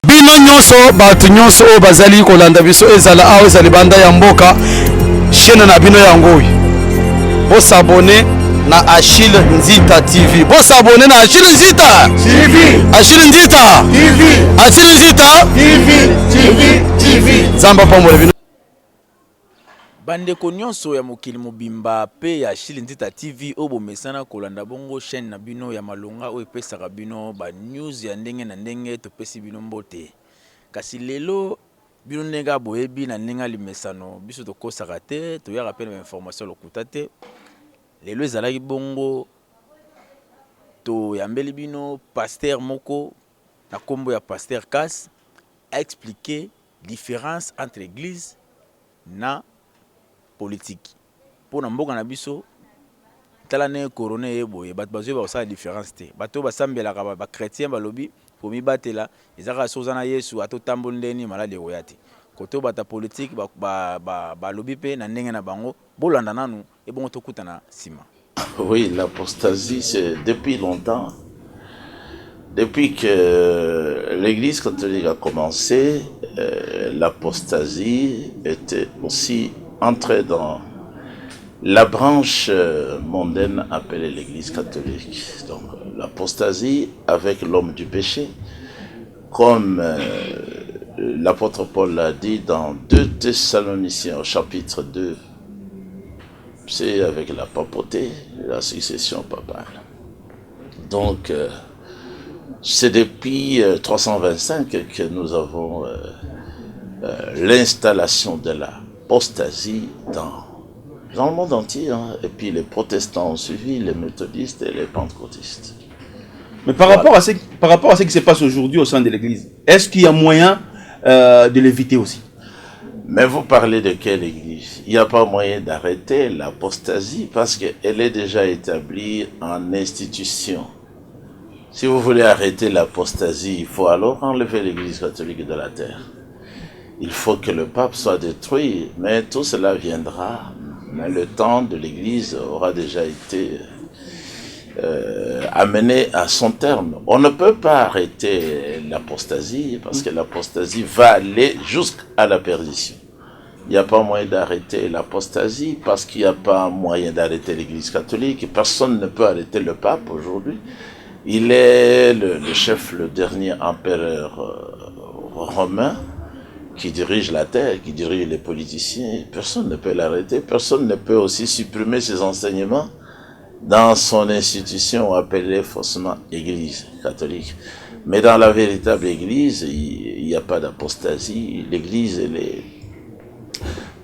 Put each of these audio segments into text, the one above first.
bino nyonso batu nyonso o bazali kolanda biso ezala awo ezali banda ya mboka chaîne na bino yango bo s'abonner na Achille Nzita TV. Bo s'abonner na Achille Nzita TV. Achille Nzita TV. Achille Nzita TV. Zamba pombo bino. Bandeko nyonso ya mokili mobimba pe ya Achille Nzita TV obo mesana kolanda bongo chaîne na bino ya malonga o epesaka bino ba news ya ndenge na ndenge to pesi bino mbote. Kasi lelo bino ndenge boyebi na ndenge limesano biso to kosaka te to ya rappel information lokuta te. Lelo ezalaki bongo to yambeli bino pasteur moko na kombo ya pasteur Kas a expliqué différence entre église na politique. Pour na mboka na biso tala ne corona yeboye bat bazwe ba sa différence te. Bato basambela ka ba chrétien balobi pour mi batela ezaka sozana Yesu atotambo ndeni malade oyate. Koto bata politique ba lobi pe na ndenge na bango bolanda nanu e bongo tokutana sima. Oui, l'apostasie c'est depuis longtemps. Depuis que l'Église catholique a commencé, l'apostasie était aussi entrée dans la branche mondaine appelée l'Église catholique. Donc l'apostasie avec l'homme du péché, comme l'apôtre Paul l'a dit dans 2 Thessaloniciens au chapitre 2, c'est avec la papauté, la succession papale. Donc c'est depuis 325 que nous avons l'installation de l'apostasie dans le monde entier. Hein. Et puis les protestants ont suivi, les méthodistes et les pentecôtistes. Mais par rapport à ce qui se passe aujourd'hui au sein de l'Église, est-ce qu'il y a moyen de l'éviter aussi? Mais vous parlez de quelle Église? Il n'y a pas moyen d'arrêter l'apostasie parce qu'elle est déjà établie en institution. Si vous voulez arrêter l'apostasie, il faut alors enlever l'Église catholique de la terre. Il faut que le pape soit détruit, mais tout cela viendra. Mais le temps de l'Église aura déjà été amené à son terme. On ne peut pas arrêter l'apostasie parce que l'apostasie va aller jusqu'à la perdition. Il n'y a pas moyen d'arrêter l'apostasie parce qu'il n'y a pas moyen d'arrêter l'Église catholique. Personne ne peut arrêter le pape aujourd'hui. Il est le chef, le dernier empereur romain qui dirige la terre, qui dirige les politiciens. Personne ne peut l'arrêter. Personne ne peut aussi supprimer ses enseignements dans son institution appelée faussement Église catholique. Mais dans la véritable Église, il n'y a pas d'apostasie. L'Église, elle est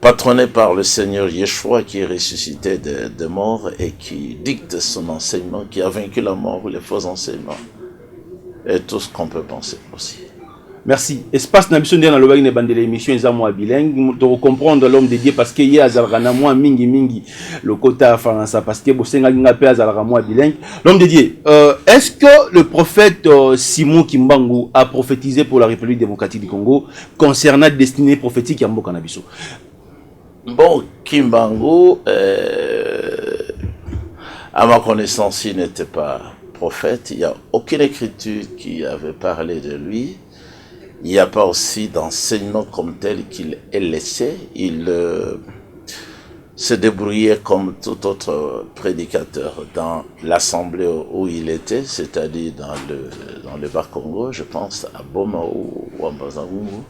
patronnée par le Seigneur Yeshua qui est ressuscité de mort et qui dicte son enseignement, qui a vaincu la mort ou les faux enseignements. Et tout ce qu'on peut penser aussi. Merci. Espace na biso ndena lobaki ne bandele émission za moi bilingue to comprendre l'homme de Dieu parce que y a zalgana moi mingi le quota français parce que bosenga nga pe azalga moi bilingue. L'homme de Dieu, est-ce que le prophète Simon Kimbangu a prophétisé pour la République démocratique du Congo concernant la destinée prophétique ya mboka na biso? Bon, Kimbangu à ma connaissance, il n'était pas prophète, il n'y a aucune écriture qui avait parlé de lui. Il n'y a pas aussi d'enseignement comme tel qu'il est laissé. Il se débrouillait comme tout autre prédicateur dans l'assemblée où il était, c'est-à-dire dans le Bas-Congo, je pense, à Boma ou à Mbazangungu.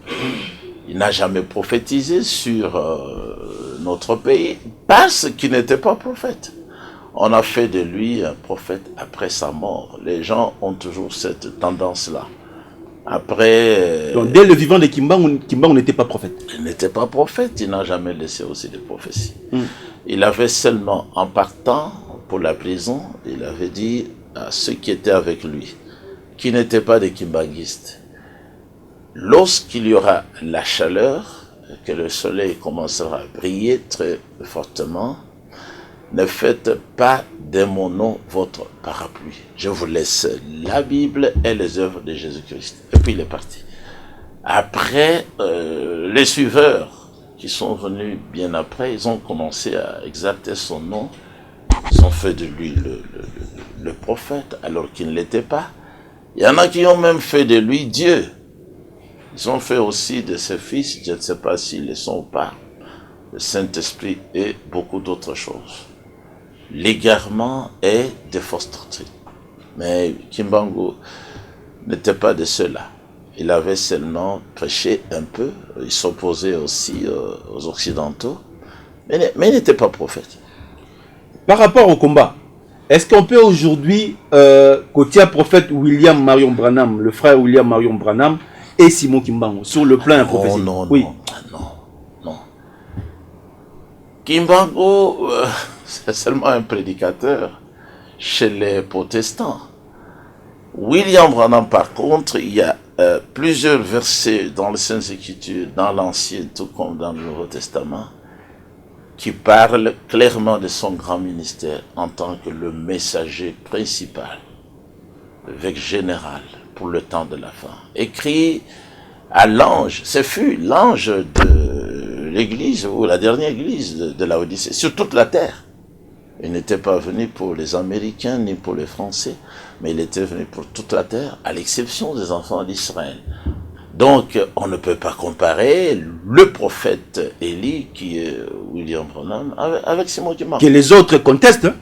Il n'a jamais prophétisé sur notre pays parce qu'il n'était pas prophète. On a fait de lui un prophète après sa mort. Les gens ont toujours cette tendance-là. Après... Donc, dès le vivant de Kimbangu n'était pas prophète. Il n'était pas prophète, il n'a jamais laissé aussi de prophétie. Il avait seulement, en partant pour la prison, il avait dit à ceux qui étaient avec lui, qui n'étaient pas des kimbanguistes, lorsqu'il y aura la chaleur, que le soleil commencera à briller très fortement, ne faites pas de mon nom votre parapluie. Je vous laisse la Bible et les œuvres de Jésus-Christ. Et puis il est parti. Après, les suiveurs qui sont venus bien après, ils ont commencé à exalter son nom. Ils ont fait de lui le prophète alors qu'il ne l'était pas. Il y en a qui ont même fait de lui Dieu. Ils ont fait aussi de ses fils, je ne sais pas s'ils le sont ou pas, le Saint-Esprit et beaucoup d'autres choses. L'égarement est des fausses doctrines. Mais Kimbangu n'était pas de ceux-là. Il avait seulement prêché un peu, il s'opposait aussi aux Occidentaux, mais il n'était pas prophète. Par rapport au combat, est-ce qu'on peut aujourd'hui, côté prophète William Marion Branham, le frère William Marion Branham, et Simon Kimbangu, sur le plan prophétique? Non. Kimbangu, c'est seulement un prédicateur chez les protestants. William Branham, par contre, il y a plusieurs versets dans les Saintes Écritures, dans l'Ancien, tout comme dans le Nouveau Testament, qui parlent clairement de son grand ministère en tant que le messager principal, l'évêque général pour le temps de la fin. Écrit à l'ange, ce fut l'ange de l'église, ou la dernière église de la Odyssée, sur toute la terre. Il n'était pas venu pour les Américains ni pour les Français, mais il était venu pour toute la terre, à l'exception des enfants d'Israël. Donc, on ne peut pas comparer le prophète Élie, qui est William Branham, avec Simon Kimbangu. Que les autres contestent, hein?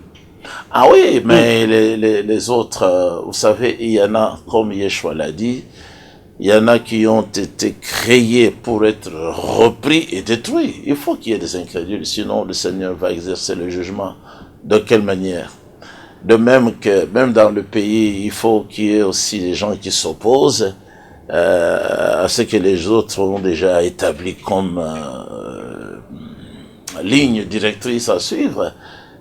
Ah oui, mais les autres, vous savez, il y en a, comme Yeshua l'a dit, il y en a qui ont été créés pour être repris et détruits. Il faut qu'il y ait des incrédules, sinon le Seigneur va exercer le jugement. De quelle manière? De même que, même dans le pays, il faut qu'il y ait aussi des gens qui s'opposent à ce que les autres ont déjà établi comme ligne directrice à suivre.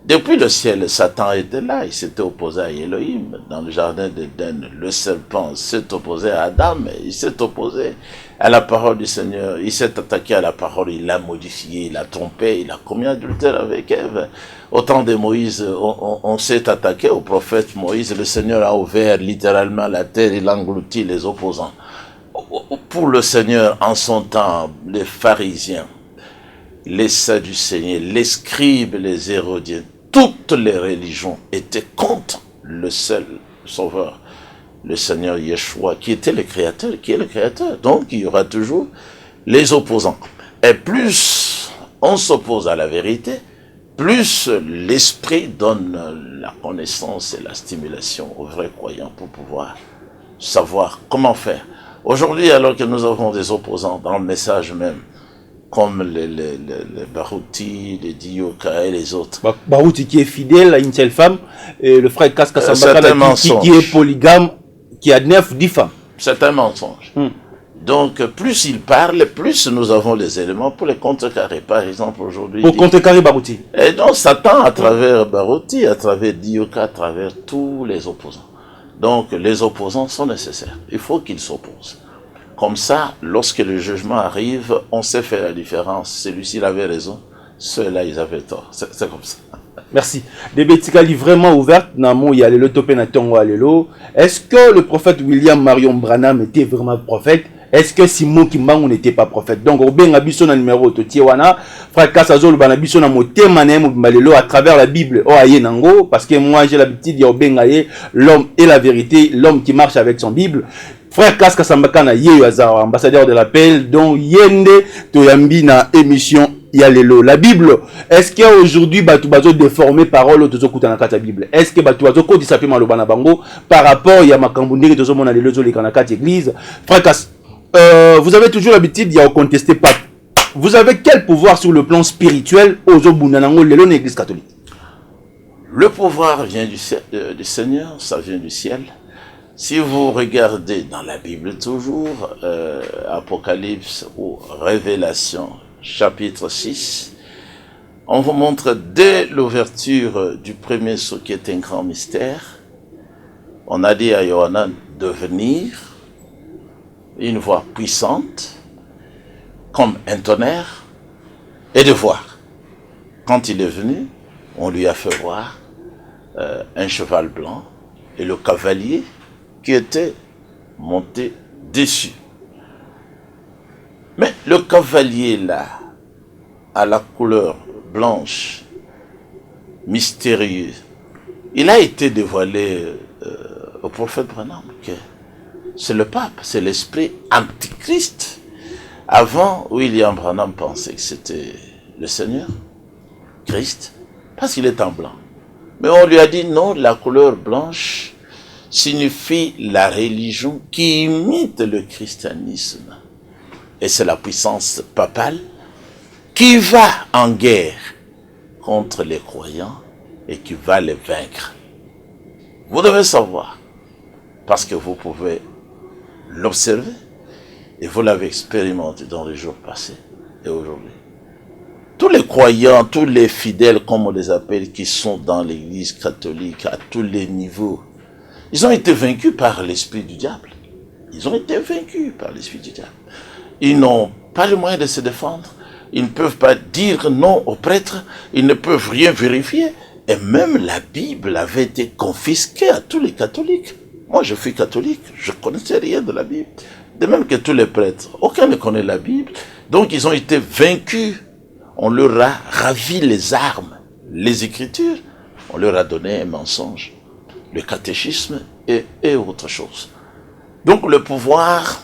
Depuis le ciel, Satan était là, il s'était opposé à Elohim. Dans le jardin d'Éden, le serpent s'est opposé à Adam, il s'est opposé à la parole du Seigneur, il s'est attaqué à la parole, il l'a modifié, il l'a trompé, il a commis adultère avec Ève. Au temps de Moïse, on s'est attaqué au prophète Moïse, le Seigneur a ouvert littéralement la terre, il a englouti les opposants. Pour le Seigneur, en son temps, les pharisiens, les Sadducéens, les scribes, les hérodiens, toutes les religions étaient contre le seul sauveur, le Seigneur Yeshua, qui était le créateur, qui est le créateur. Donc, il y aura toujours les opposants. Et plus on s'oppose à la vérité, plus l'esprit donne la connaissance et la stimulation aux vrais croyants pour pouvoir savoir comment faire. Aujourd'hui, alors que nous avons des opposants dans le message même, comme les Barouti, les Dioka et les autres. Barouti qui est fidèle à une seule femme, et le frère Kaska Sambakana qui est polygame, qui a 10 femmes. C'est un mensonge. Donc, plus il parle, plus nous avons les éléments pour les contrecarrer. Par exemple, aujourd'hui... Pour contrecarrer Barouti. Et donc, Satan, à travers Barouti, à travers Dioka, à travers tous les opposants. Donc, les opposants sont nécessaires. Il faut qu'ils s'opposent. Comme ça, lorsque le jugement arrive, on sait faire la différence. Celui-ci il avait raison, ceux-là ils avaient tort. C'est comme ça. Merci. Des Betikali vraiment ouvertes, Namo Yalelo Topena Tongo Alelo. Est-ce que le prophète William Marion Branham était vraiment prophète? Est-ce que Simon Kimbangu n'était pas prophète? Donc, Robin Abisso na numéro Totiwana, frère Kassazol Banabisso na motema na Malelo à travers la Bible. Oh aye nango, parce que moi j'ai l'habitude de Robin Aye, l'homme et la vérité, l'homme qui marche avec son Bible. Frère Kaska Sambakana Yeyo Azar, ambassadeur de l'appel, dont Yende Toyambi na émission Yalelo. La Bible, est-ce qu'aujourd'hui Batoubazo déformé parole de Zokutanakata Bible? Est-ce que Batoubazo Kodi Sapima Lobana Bango par rapport à Makamboundé de Zomona Lelozo Lekanakata Église? Frère Kas, vous avez toujours l'habitude d'y contester pas. Vous avez quel pouvoir sur le plan spirituel aux Obunanango Lelo l'Église catholique? Le pouvoir vient du Seigneur, ça vient du ciel. Si vous regardez dans la Bible toujours, Apocalypse ou Révélation, chapitre 6, on vous montre dès l'ouverture du premier sceau qui est un grand mystère, on a dit à Yohanan de venir, une voix puissante, comme un tonnerre, et de voir. Quand il est venu, on lui a fait voir un cheval blanc et le cavalier qui était monté dessus. Mais le cavalier là, à la couleur blanche, mystérieuse, il a été dévoilé au prophète Branham que c'est le pape, c'est l'esprit antichrist. Avant, William Branham pensait que c'était le Seigneur, Christ, parce qu'il est en blanc. Mais on lui a dit non, la couleur blanche signifie la religion qui imite le christianisme. Et c'est la puissance papale qui va en guerre contre les croyants et qui va les vaincre. Vous devez savoir, parce que vous pouvez l'observer et vous l'avez expérimenté dans les jours passés et aujourd'hui. Tous les croyants, tous les fidèles, comme on les appelle, qui sont dans l'église catholique à tous les niveaux, ils ont été vaincus par l'esprit du diable. Ils ont été vaincus par l'esprit du diable. Ils n'ont pas le moyen de se défendre. Ils ne peuvent pas dire non aux prêtres. Ils ne peuvent rien vérifier. Et même la Bible avait été confisquée à tous les catholiques. Moi, je suis catholique. Je ne connaissais rien de la Bible. De même que tous les prêtres. Aucun ne connaît la Bible. Donc, ils ont été vaincus. On leur a ravi les armes, les Écritures. On leur a donné un mensonge, le catéchisme et autre chose. Donc, le pouvoir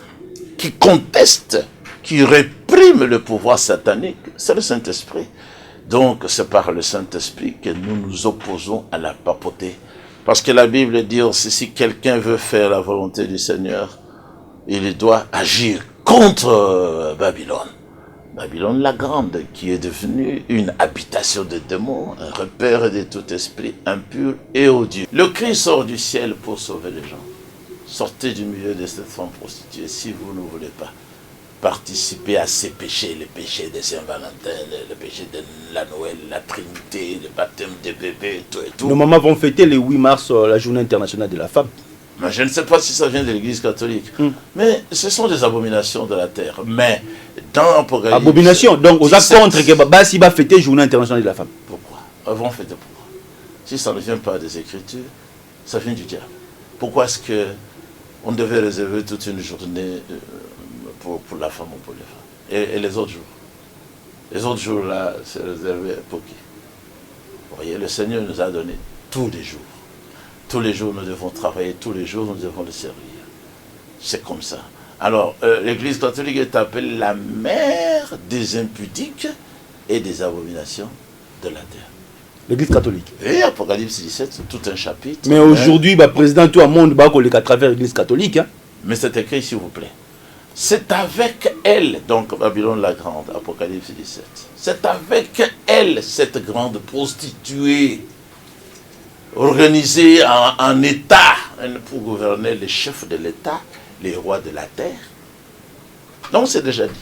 qui conteste, qui réprime le pouvoir satanique, c'est le Saint-Esprit. Donc, c'est par le Saint-Esprit que nous nous opposons à la papauté. Parce que la Bible dit aussi, si quelqu'un veut faire la volonté du Seigneur, il doit agir contre Babylone. Babylone la Grande, qui est devenue une habitation de démons, un repère de tout esprit impur et odieux. Le Christ sort du ciel pour sauver les gens. Sortez du milieu de cette femme prostituée si vous ne voulez pas participer à ces péchés, les péchés de Saint-Valentin, le péché de la Noël, la Trinité, le baptême des bébés, tout et tout. Nos mamans vont fêter le 8 mars la journée internationale de la femme. Mais je ne sais pas si ça vient de l'église catholique. Mais ce sont des abominations de la terre. Mais dans Apocalypse... Abomination. Donc, aux contre que Babasi va fêter la journée internationale de la femme. Pourquoi? Elles vont fêter pourquoi? Si ça ne vient pas des Écritures, ça vient du diable. Pourquoi est-ce qu'on devait réserver toute une journée pour la femme ou pour les femmes? Et les autres jours? Les autres jours, là, c'est réservé pour qui? Vous voyez, le Seigneur nous a donné tous les jours. Tous les jours, nous devons travailler, tous les jours, nous devons le servir. C'est comme ça. Alors, l'Église catholique est appelée la mère des impudiques et des abominations de la terre. L'église catholique. Et Apocalypse 17, c'est tout un chapitre. Mais aujourd'hui, le président tout le monde va à travers l'église catholique. Hein? Mais c'est écrit, s'il vous plaît. C'est avec elle, donc Babylone la Grande, Apocalypse 17. C'est avec elle, cette grande prostituée, organisée en État pour gouverner les chefs de l'État, les rois de la terre. Donc c'est déjà dit.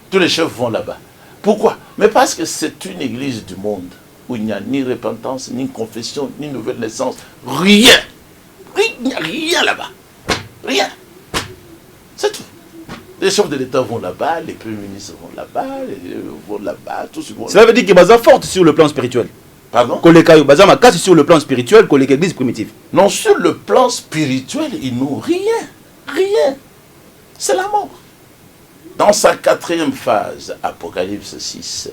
Tous les chefs vont là-bas. Pourquoi? Mais parce que c'est une église du monde où il n'y a ni repentance, ni confession, ni nouvelle naissance. Rien. Il n'y a rien là-bas. Rien. C'est tout. Les chefs de l'État vont là-bas, les premiers ministres vont là-bas, tous vont là-bas. Cela veut dire que Baza forte sur le plan spirituel. Pardon? Koleka Baza ma casse sur le plan spirituel, Koleka église primitive. Non, sur le plan spirituel, ils n'ont rien. Rien. C'est la mort. Dans sa quatrième phase, Apocalypse 6,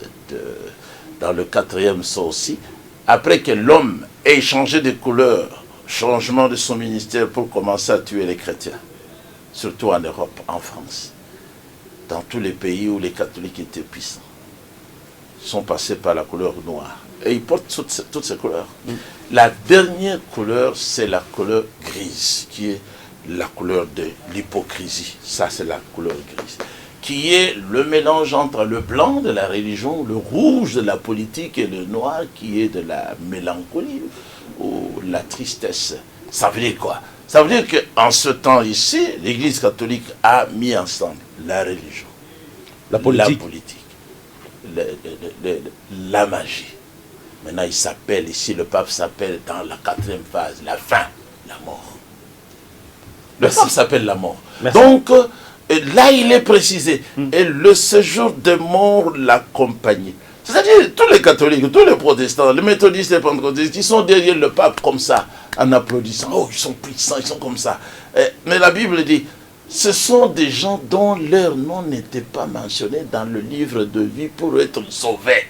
dans le quatrième sorci, après que l'homme ait changé de couleur, changement de son ministère pour commencer à tuer les chrétiens, surtout en Europe, en France, dans tous les pays où les catholiques étaient puissants, sont passés par la couleur noire. Et ils portent toutes ces couleurs. La dernière couleur, c'est la couleur grise, qui est la couleur de l'hypocrisie. Ça, c'est la couleur grise. Qui est le mélange entre le blanc de la religion, le rouge de la politique et le noir qui est de la mélancolie ou la tristesse. Ça veut dire quoi? Ça veut dire qu'en ce temps ici, l'Église catholique a mis ensemble la religion, la politique, la magie. Maintenant, il s'appelle ici, le pape s'appelle dans la quatrième phase, la fin, la mort. Le pape s'appelle la mort. Merci. Donc, là, il est précisé. Et le séjour de mort l'accompagnait. C'est-à-dire, tous les catholiques, tous les protestants, les méthodistes et les pentecôtistes, ils sont derrière le pape comme ça, en applaudissant. Oh, ils sont puissants, ils sont comme ça. Mais la Bible dit, ce sont des gens dont leur nom n'était pas mentionné dans le livre de vie pour être sauvés.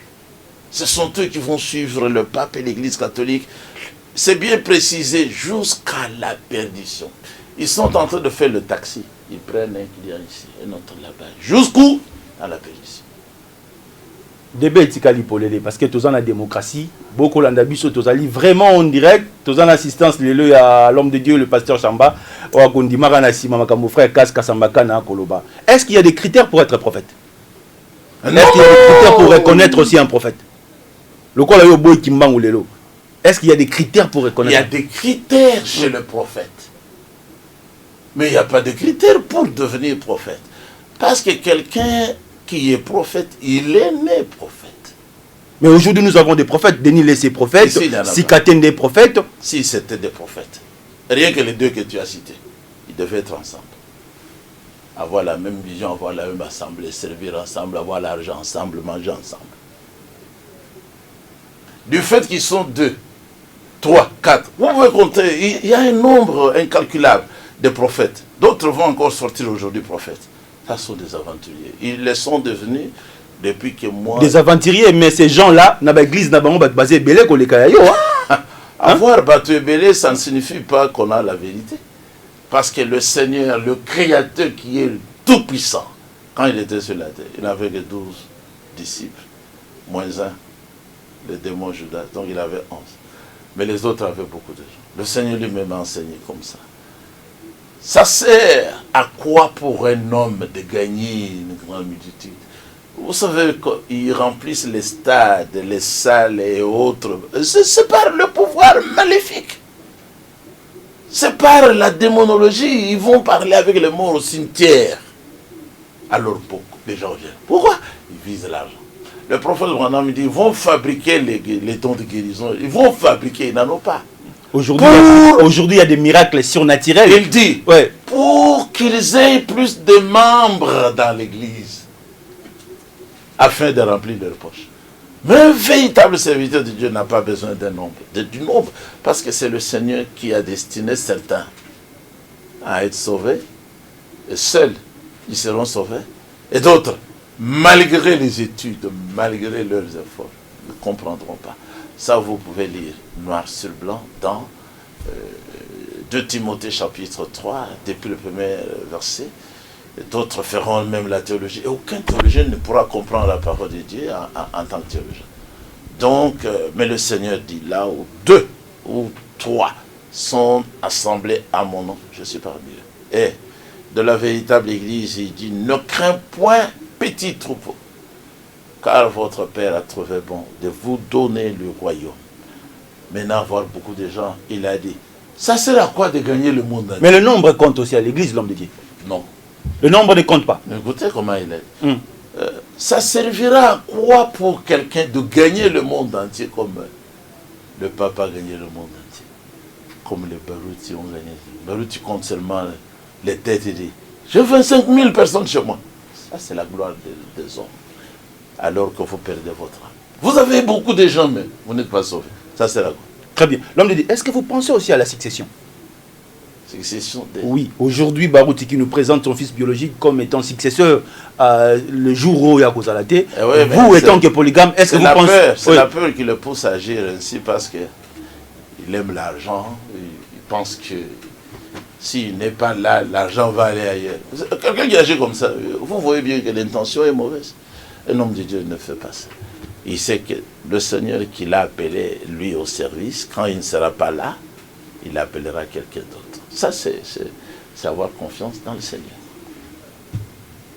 Ce sont eux qui vont suivre le pape et l'Église catholique. C'est bien précisé, jusqu'à la perdition. Ils sont en train de faire le taxi. Ils prennent un client ici, un autre là-bas. Jusqu'où? À la péninsule. Débat etikali polele parce que tous en la démocratie, beaucoup l'andabiso tous ali vraiment en direct, tous en assistance lelo à l'homme de Dieu le pasteur Chamba ou à Kondimara na sima makambo frère Kaska Sambaka na Koloba. Est-ce qu'il y a des critères pour être prophète? Est-ce qu'il y a des critères pour reconnaître aussi un prophète? Le quoi là yo boy kimbangu lelo. Est-ce qu'il y a des critères pour reconnaître? Il y a des critères chez le prophète. Mais il n'y a pas de critères pour devenir prophète. Parce que quelqu'un qui est prophète, il est né prophète. Mais aujourd'hui, nous avons des prophètes. Denis laissé prophète, Sikaten des prophètes. Si c'était des prophètes, rien que les deux que tu as cités, ils devaient être ensemble. Avoir la même vision, avoir la même assemblée, servir ensemble, avoir l'argent ensemble, manger ensemble. Du fait qu'ils sont 2, 3, 4, vous pouvez compter, il y a un nombre incalculable de prophètes. D'autres vont encore sortir aujourd'hui prophètes. Ça sont des aventuriers. Ils les sont devenus depuis que moi... Des aventuriers, mais ces gens-là, dans l'église, basé belé ko le kayayo. Avoir battu belé, ça ne signifie pas qu'on a la vérité. Parce que le Seigneur, le Créateur qui est tout-puissant, quand il était sur la terre, il n'avait que 12 disciples, moins 1, le démon Judas, donc il avait 11. Mais les autres avaient beaucoup de gens. Le Seigneur lui-même a enseigné comme ça. Ça sert à quoi pour un homme de gagner une grande multitude? Vous savez qu'ils remplissent les stades, les salles et autres. C'est par le pouvoir maléfique. C'est par la démonologie. Ils vont parler avec les morts au cimetière. Alors beaucoup de gens viennent. Pourquoi? Ils visent l'argent. Le prophète Branham me dit, ils vont fabriquer les dons de guérison. Ils vont fabriquer, ils n'en ont pas. Aujourd'hui, il y a des miracles surnaturels. Il dit, ouais, pour qu'ils aient plus de membres dans l'église, afin de remplir leurs poches. Mais un véritable serviteur de Dieu n'a pas besoin d'un nombre, du nombre, parce que c'est le Seigneur qui a destiné certains à être sauvés, et seuls, ils seront sauvés, et d'autres, malgré les études, malgré leurs efforts, ne comprendront pas. Ça, vous pouvez lire noir sur blanc dans 2 Timothée chapitre 3, depuis le premier verset. D'autres feront même la théologie. Et aucun théologien ne pourra comprendre la parole de Dieu en tant que théologien. Donc, mais le Seigneur dit, là où 2 ou 3 sont assemblés à mon nom, je suis parmi eux. Et de la véritable église, il dit, ne crains point petit troupeau, car votre Père a trouvé bon de vous donner le royaume. Maintenant, voir beaucoup de gens, il a dit, ça sert à quoi de gagner le monde entier? Mais le nombre compte aussi à l'église, l'homme de Dieu. Non. Le nombre ne compte pas. Écoutez comment il est. Ça servira à quoi pour quelqu'un de gagner le monde entier comme le pape a gagné le monde entier? Comme les Barouti ont gagné. Barouti compte seulement les têtes et dit, j'ai 25 000 personnes chez moi. Ça, c'est la gloire des hommes. Alors que vous perdez votre âme. Vous avez beaucoup de gens, mais vous n'êtes pas sauvés. Ça, c'est la gloire. Très bien. L'homme de Dieu, est-ce que vous pensez aussi à la succession? Succession des... Oui. Aujourd'hui, Barouti qui nous présente son fils biologique comme étant successeur le jour où il y a cause à la tête. Vous, étant que polygame, est-ce que vous pensez... C'est la peur qui le pousse à agir ainsi parce qu'il aime l'argent. Il pense que s'il n'est pas là, l'argent va aller ailleurs. Quelqu'un qui agit comme ça, vous voyez bien que l'intention est mauvaise. Un homme de Dieu ne fait pas ça. Il sait que le Seigneur qui l'a appelé, lui, au service, quand il ne sera pas là, il appellera quelqu'un d'autre. Ça, c'est avoir confiance dans le Seigneur.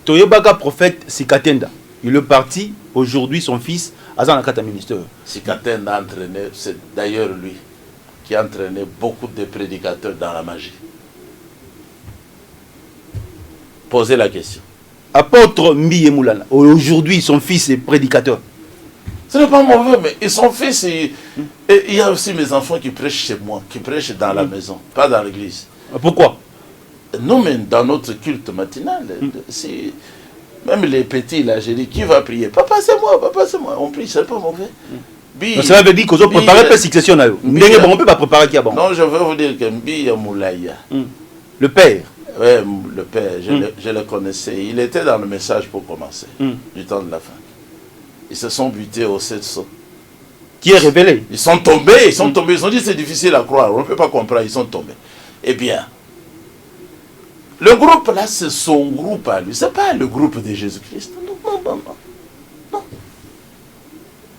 Toyobaga prophète Sikatenda, il est parti, aujourd'hui son fils, Azan Akata ministère. Sikatenda a entraîné, c'est d'ailleurs lui qui a entraîné beaucoup de prédicateurs dans la magie. Posez la question. Apôtre Mbiye Moulana, aujourd'hui son fils est prédicateur. Ce n'est pas mauvais, mais son fils, et il y a aussi mes enfants qui prêchent chez moi, qui prêchent dans la maison, pas dans l'église. Pourquoi? Non, mais dans notre culte matinal, même les petits, là, j'ai dit, qui va prier? Papa, c'est moi, on prie, c'est pas mauvais. Ça veut dire qu'on doit préparer la succession. On ne peut pas préparer qui a bon. Non, je veux vous dire que Mbiya Moulaya, le père. Oui, le père, je le connaissais. Il était dans le message pour commencer, du temps de la fin. Ils se sont butés au 700. Qui est révélé? Ils sont tombés, ils ont dit c'est difficile à croire, on ne peut pas comprendre, ils sont tombés. Eh bien, Le groupe là, c'est son groupe à lui. C'est pas le groupe de Jésus-Christ. Non, non, non, non. Non.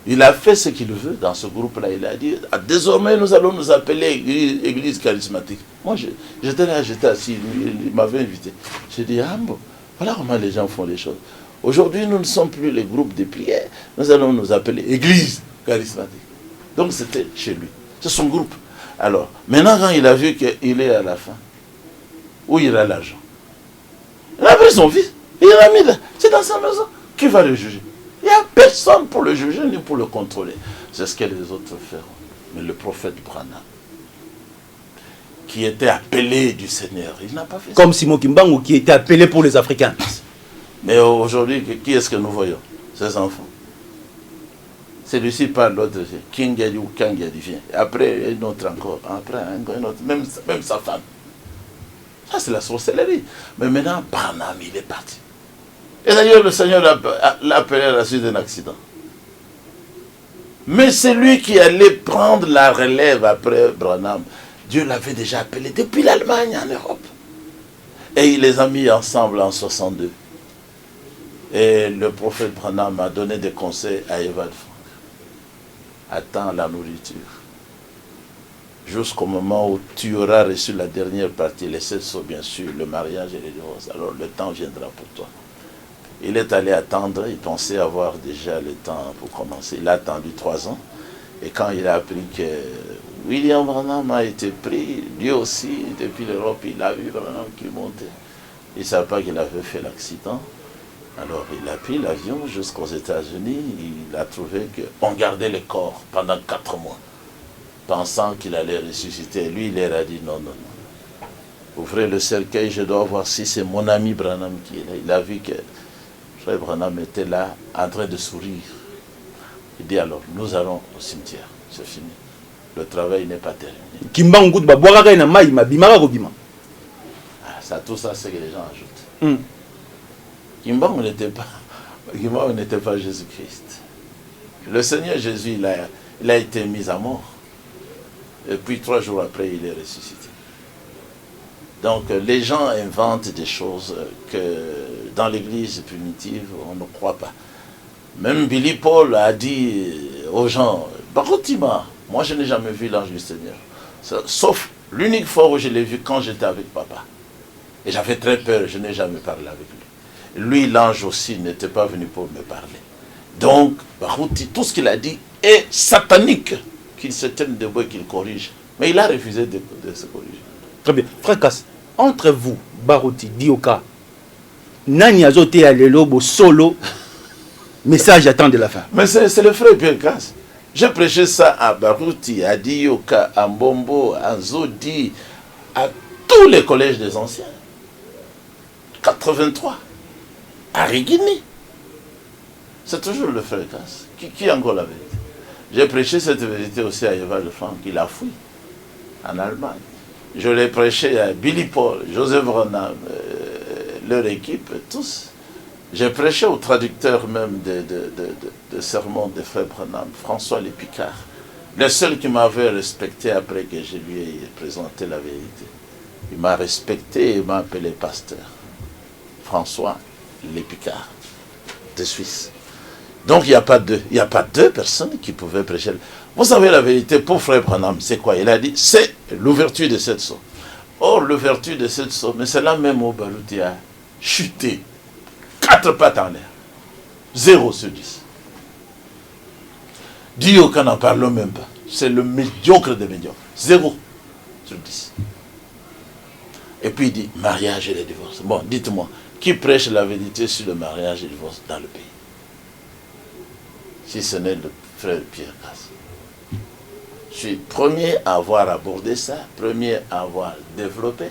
Il a fait ce qu'il veut dans ce groupe-là. Il a dit, ah, désormais, nous allons nous appeler église charismatique. Moi, j'étais là, j'étais assis, il m'avait invité. J'ai dit, ah bon, voilà comment les gens font les choses. Aujourd'hui, nous ne sommes plus les groupes de prière. Nous allons nous appeler église charismatique. Donc, c'était chez lui. C'est son groupe. Alors, maintenant, quand il a vu qu'il est à la fin, où il a l'argent, il a pris son fils, il l'a mis là, c'est dans sa maison. Qui va le juger? Il n'y a personne pour le juger ni pour le contrôler. C'est ce que les autres feront. Mais le prophète Branham, qui était appelé du Seigneur, il n'a pas fait ça. Comme Simon Kimbangu qui était appelé pour les Africains. Mais aujourd'hui, qui est-ce que nous voyons? Ces enfants. Celui-ci parle, l'autre, King Yadi ou Kang Yadi vient. Après, un autre encore. Après, un autre. Même sa femme. Ça, c'est la sorcellerie. Mais maintenant, Branham, il est parti. Et d'ailleurs, le Seigneur l'a appelé à la suite d'un accident. Mais c'est lui qui allait prendre la relève après Branham. Dieu l'avait déjà appelé depuis l'Allemagne en Europe. Et il les a mis ensemble en 62. Et le prophète Branham a donné des conseils à Evald Frank. Attends la nourriture. Jusqu'au moment où tu auras reçu la dernière partie, les 7 sauts, bien sûr, le mariage et les divorces. Alors le temps viendra pour toi. Il est allé attendre, il pensait avoir déjà le temps pour commencer. Il a attendu 3 ans. Et quand il a appris que William Branham a été pris, lui aussi, depuis l'Europe, il a vu Branham qui montait. Il ne savait pas qu'il avait fait l'accident. Alors il a pris l'avion jusqu'aux États-Unis. Il a trouvé qu'on gardait le corps pendant 4 mois, pensant qu'il allait ressusciter. Lui, il leur a dit non, non, non. Ouvrez le cercueil, je dois voir si c'est mon ami Branham qui est là. Il a vu que Frère Branham était là, en train de sourire. Il dit alors, nous allons au cimetière. C'est fini. Le travail n'est pas terminé. Kimbangu ba boira na mai ma bimara ko bima. Ça, tout ça, c'est que les gens ajoutent. Kimbangu n'était pas Jésus-Christ. Le Seigneur Jésus, il a été mis à mort. Et puis 3 jours après, il est ressuscité. Donc les gens inventent des choses que dans l'église primitive, on ne croit pas. Même Billy Paul a dit aux gens, Barotima, moi je n'ai jamais vu l'ange du Seigneur. Sauf l'unique fois où je l'ai vu quand j'étais avec papa. Et j'avais très peur, je n'ai jamais parlé avec lui. Lui, l'ange aussi, n'était pas venu pour me parler. Donc, Barouti, tout ce qu'il a dit est satanique. Qu'il se tienne debout et qu'il corrige. Mais il a refusé de se corriger. Très bien. Frère Kass, entre vous, Barouti, Dioka, Nani Azote Alelobo solo, message attend de la fin. Mais c'est le frère Pierre Kass. J'ai prêché ça à Barouti, à Dioka, à Mbombo, à Zodi, à tous les collèges des anciens. 83. À Rigini. C'est toujours le frère Kass. Qui encore la vérité? J'ai prêché cette vérité aussi à Evald Frank, il a fui en Allemagne. Je l'ai prêché à Billy Paul, Joseph Branham, leur équipe, tous. J'ai prêché au traducteur même de sermons de frère Branham, François Lépicard. Le seul qui m'avait respecté après que je lui ai présenté la vérité. Il m'a respecté et m'a appelé pasteur. François Lépicard, de Suisse. Donc il n'y a pas deux personnes qui pouvaient prêcher. Vous savez la vérité, pour frère Branham, c'est quoi? Il a dit, c'est l'ouverture de cette sceau. Or, l'ouverture de cette sceau, mais c'est là même où Barouti a chuté. 4 pattes en l'air. 0 sur 10. Dieu qu'on n'en parle même pas. C'est le médiocre des médiocres. 0 sur 10. Et puis il dit, mariage et le divorce. Bon, dites-moi, qui prêche la vérité sur le mariage et le divorce dans le pays? Si ce n'est le frère Pierre Kass. Je suis premier à avoir abordé ça, premier à avoir développé,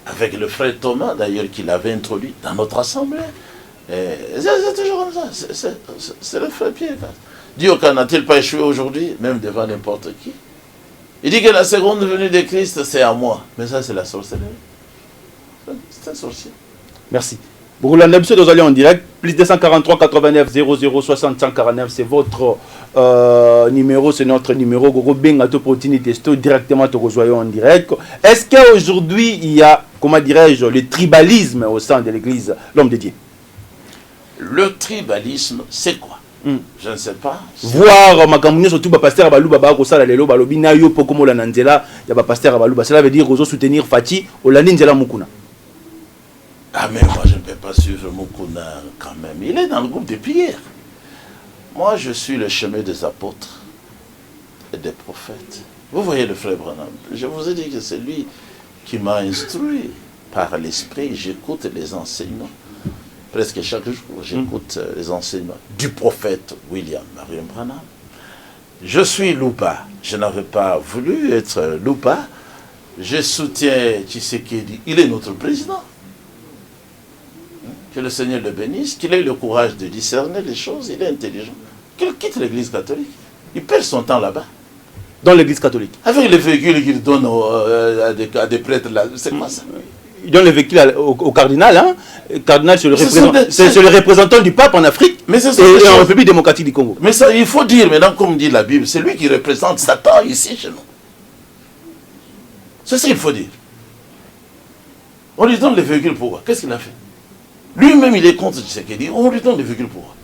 avec le frère Thomas, d'ailleurs, qui l'avait introduit dans notre assemblée. C'est toujours comme ça, c'est le frère Pierre Kass. Dieu n'a-t-il pas échoué aujourd'hui, même devant n'importe qui? Il dit que la seconde venue de Christ, c'est à moi. Mais ça, c'est la sorcellerie. C'est un sorcier. Merci. Beaucoup d'entre vous allez en direct. Plus 243 89 00 60 149, c'est votre numéro, c'est notre numéro. Gogo Benga to opportunité directement te rejoindre en direct. Est-ce qu'aujourd'hui il y a, comment dirais-je, le tribalisme au sein de l'église l'homme de Dieu? Le tribalisme, c'est quoi? Je ne sais pas. Voir makamuni surtout ba pasteur baluba ba ko sala lelo balobi na yo pokomo la nanzela ya ba pasteur baluba, cela veut dire ozo soutenir Fati olandi nzela mukuna. Ah mais moi je ne peux pas suivre Mukuna quand même. Il est dans le groupe de prière. Moi je suis le chemin des apôtres et des prophètes. Vous voyez le frère Branham, je vous ai dit que c'est lui qui m'a instruit par l'esprit. J'écoute les enseignements. Presque chaque jour, j'écoute les enseignements du prophète William Marion Branham. Je suis Luba. Je n'avais pas voulu être Luba. Je soutiens Tshisekedi. Il est notre président. Que le Seigneur le bénisse, qu'il ait le courage de discerner les choses. Il est intelligent. Qu'il quitte l'église catholique. Il perd son temps là-bas. Dans l'église catholique. Avec les véhicules qu'il donne à des prêtres là. C'est quoi ça? Il donne le véhicule au cardinal, hein. Le cardinal, c'est le représentant du pape en Afrique et en République démocratique du Congo. Mais ça, il faut dire maintenant, comme dit la Bible, c'est lui qui représente Satan ici chez nous. C'est ça qu'il faut dire. On lui donne les véhicules pourquoi? Qu'est-ce qu'il a fait? Lui-même, il est contre ce qu'il dit. On lui donne les véhicules pourquoi?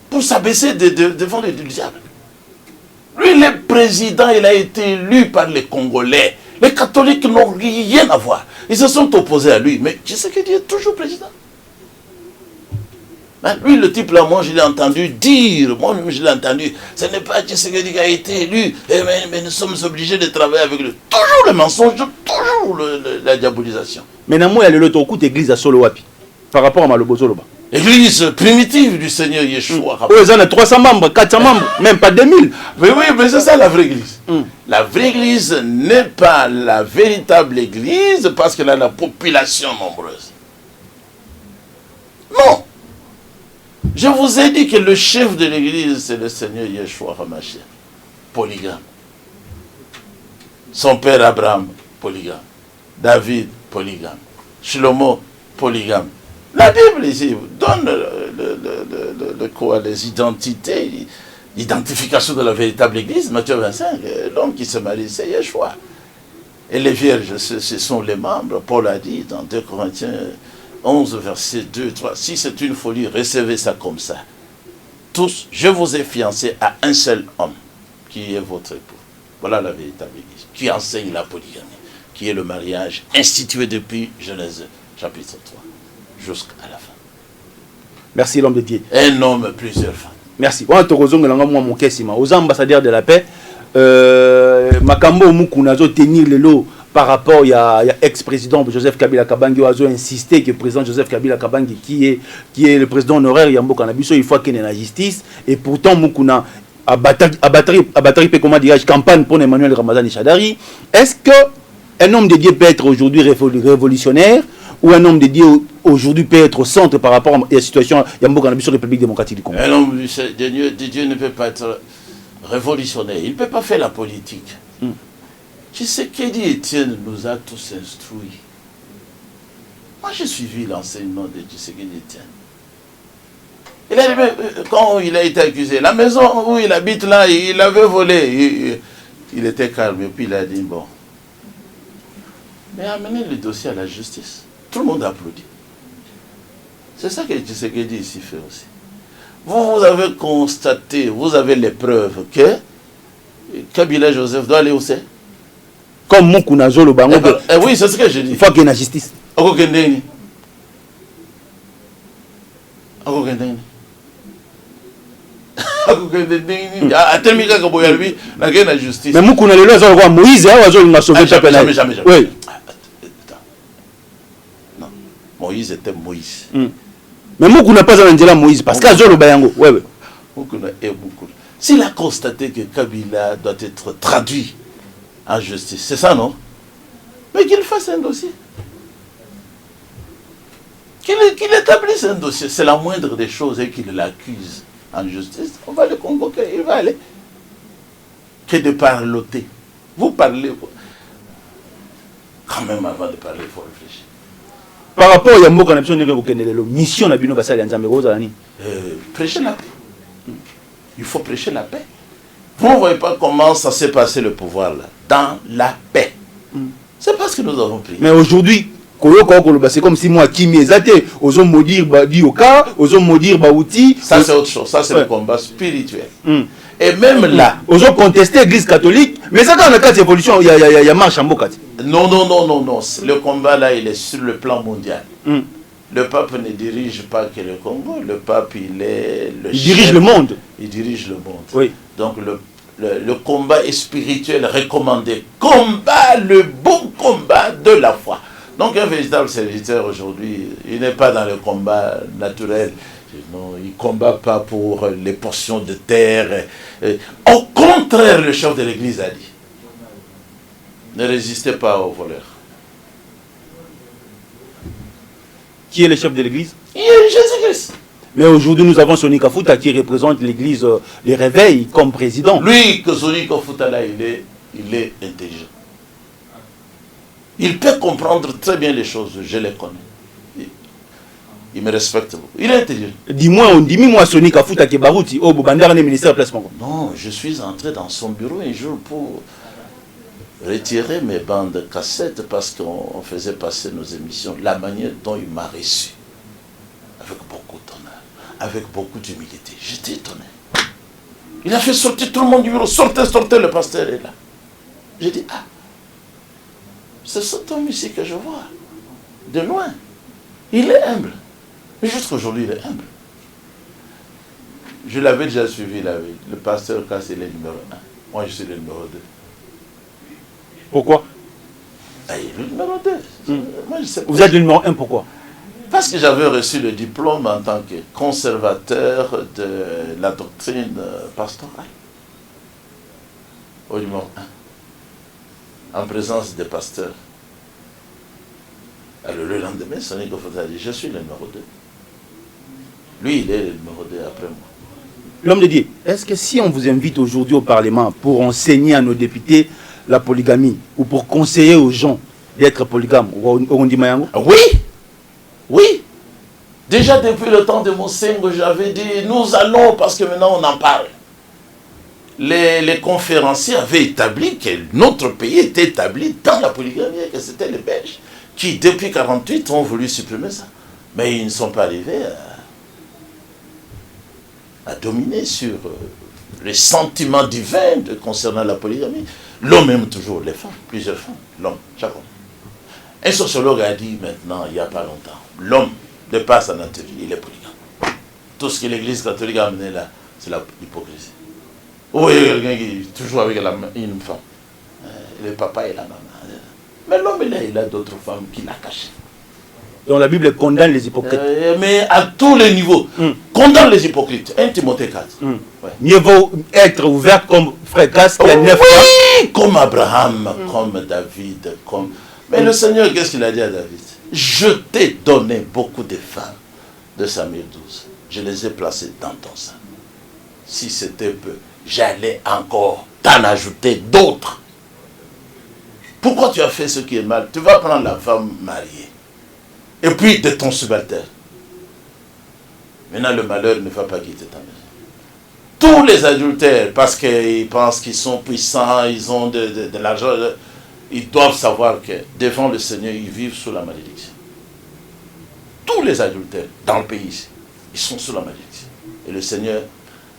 Pour s'abaisser devant le diable. Lui, il est président, il a été élu par les Congolais. Les catholiques n'ont rien à voir. Ils se sont opposés à lui. Mais Tshisekedi est toujours président. Mais lui, le type là, moi je l'ai entendu dire, moi-même je l'ai entendu, ce n'est pas Tshisekedi qui a été élu, mais nous sommes obligés de travailler avec lui. Toujours le mensonge, toujours la diabolisation. Mais il y a le toku d'église à Solowapi, par rapport à Malobozoloba. L'église primitive du Seigneur Yeshua. Oh, ils ont 300 membres, 400 membres, même pas 2000. Mais oui, mais c'est ça la vraie église. La vraie église n'est pas la véritable église parce qu'elle a la population nombreuse. Non. Je vous ai dit que le chef de l'église, c'est le Seigneur Yeshua HaMashiach. Polygame. Son père Abraham, polygame. David, polygame. Shlomo, polygame. La Bible ici donne les identités, l'identification de la véritable église. Matthieu 25, l'homme qui se marie, c'est Yeshua. Et les vierges, ce sont les membres. Paul a dit dans 2 Corinthiens 11, verset 2, 3, si c'est une folie, recevez ça comme ça. Tous, je vous ai fiancés à un seul homme, qui est votre époux. Voilà la véritable église, qui enseigne la polygamie, qui est le mariage institué depuis Genèse chapitre 3. Jusqu'à la fin. Merci l'homme de Dieu. Un homme, plusieurs femmes. Merci. On te aux ambassadeurs de la paix. Makambo Mukunazo tenir le lot par rapport il y a ex-président Joseph Kabila Kabangi a insisté que le président Joseph Kabila Kabangi qui est le président honoraire Yambo Kanabiso il faut qu'il y ait la justice et pourtant Mukuna a battu comment dirais-je campagne pour Emmanuel Ramazani Chadari. Est-ce que un homme de Dieu peut être aujourd'hui révolutionnaire ou un homme de Dieu aujourd'hui peut être au centre par rapport à la situation Yambo Kanabiso République démocratique du Congo? Un homme de Dieu ne peut pas être révolutionnaire, il ne peut pas faire la politique. Tshisekedi Etienne nous a tous instruits. Moi j'ai suivi l'enseignement de Tshisekedi Etienne. Quand il a été accusé, la maison où il habite là, il avait volé. Il était calme et puis il a dit bon. Mais amenez le dossier à la justice. Tout le monde applaudit. C'est ça que Tshisekedi ici fait aussi. Vous avez constaté, vous avez les preuves que Kabila Joseph doit aller où c'est? Comme Mukuna Zolo Bango. Oui, c'est ce que je dis. Il faut qu'il y ait la justice. Mais Mukuna le loi Zolo Moïse, il m'a sauvé. Jamais. Oui. Non, Moïse était Moïse. Mais Mukuna n'a pas un Moïse parce que Zolo Bayango. Mukuna est Mukuna. S'il a constaté que Kabila doit être traduit en justice, c'est ça, non? Mais qu'il fasse un dossier. Qu'il établisse un dossier. C'est la moindre des choses et qu'il l'accuse en justice. On va le convoquer, il va aller. Que de parloter. Vous parlez. Quand même, avant de parler, il faut réfléchir. Par rapport à Yambo, on a besoin de mission na bino basali nzambe ko zalani. Prêcher la paix. Il faut prêcher la paix. Vous ne voyez pas comment ça s'est passé le pouvoir là, dans la paix. C'est parce que nous avons prié. Mais aujourd'hui, c'est comme si moi qui m'exaté, osons maudire Dioka, osons maudire Baouti. Ça c'est autre chose, ça c'est le combat spirituel. Et même là, osons contester l'église catholique, mais ça dans le cas d'évolution, il y a marche en Bokati. Non. Le combat là, il est sur le plan mondial. Le pape ne dirige pas que le Congo, le pape il est le chef. Dirige le monde. Il dirige le monde. Oui. Donc le combat est spirituel recommandé. Combat, le bon combat de la foi. Donc un véritable serviteur aujourd'hui, il n'est pas dans le combat naturel. Non, il ne combat pas pour les portions de terre. Au contraire, le chef de l'église a dit, ne résistez pas aux voleurs. Qui est le chef de l'église? Il est Jésus-Christ. Mais aujourd'hui, nous avons Sonny Kafuta qui représente l'église, les réveils, comme président. Lui, que Sonny Kafuta là, il est intelligent. Il peut comprendre très bien les choses, je les connais. Il me respecte beaucoup. Il est intelligent. Dis-moi, on dit, moi, Sonny Kafuta qui est barouti, au Bobandar, le ministère de placement. Non, je suis entré dans son bureau un jour pour retirer mes bandes de cassettes parce qu'on faisait passer nos émissions. La manière dont il m'a reçu, avec beaucoup d'honneur, avec beaucoup d'humilité. J'étais étonné. Il a fait sortir tout le monde du bureau. Sortez, le pasteur est là. J'ai dit, ah, c'est cet homme ici que je vois, de loin. Il est humble. Mais jusqu'aujourd'hui, il est humble. Je l'avais déjà suivi la veille. Le pasteur Kass est le numéro 1. Moi, je suis le numéro 2. Pourquoi? Il est le numéro 2. Moi, je sais pas. Vous êtes le numéro 1, pourquoi? Parce que j'avais reçu le diplôme en tant que conservateur de la doctrine pastorale. Au numéro 1. En présence des pasteurs. Alors le lendemain, Sonny Kafuta a dit, je suis le numéro 2. Lui, il est le numéro 2 après moi. L'homme de Dieu, est-ce que si on vous invite aujourd'hui au Parlement pour enseigner à nos députés la polygamie ou pour conseiller aux gens d'être polygames, on dit Mayango? Oui, oui. Déjà depuis le temps de Mosengo, j'avais dit, nous allons, parce que maintenant on en parle. Les conférenciers avaient établi que notre pays était établi dans la polygamie et que c'était les Belges qui, depuis 1948, ont voulu supprimer ça. Mais ils ne sont pas arrivés à dominer sur les sentiments divins concernant la polygamie. L'homme aime toujours les femmes, plusieurs femmes, l'homme, chaque homme. Un sociologue a dit maintenant, il n'y a pas longtemps, l'homme, de par sa nature, il est polygame. Tout ce que l'Église catholique a amené là, c'est l'hypocrisie. Vous voyez quelqu'un qui est toujours avec une femme, le papa et la maman. Mais l'homme, il a d'autres femmes qui l'a caché. Donc la Bible condamne les hypocrites. Mais à tous les niveaux, condamne les hypocrites. 1 Timothée 4. Ouais. Mieux vaut être ouvert comme frère Kass qui a 9 ans. Comme Abraham, comme David, comme... Mais le Seigneur, qu'est-ce qu'il a dit à David? Je t'ai donné beaucoup de femmes de Samuel 12. Je les ai placées dans ton sein. Si c'était peu, j'allais encore t'en ajouter d'autres. Pourquoi tu as fait ce qui est mal? Tu vas prendre la femme mariée. Et puis de ton subalterne. Maintenant, le malheur ne va pas quitter ta maison. Tous les adultères, parce qu'ils pensent qu'ils sont puissants, ils ont de l'argent, ils doivent savoir que devant le Seigneur, ils vivent sous la malédiction. Tous les adultères dans le pays, ils sont sous la malédiction. Et le Seigneur,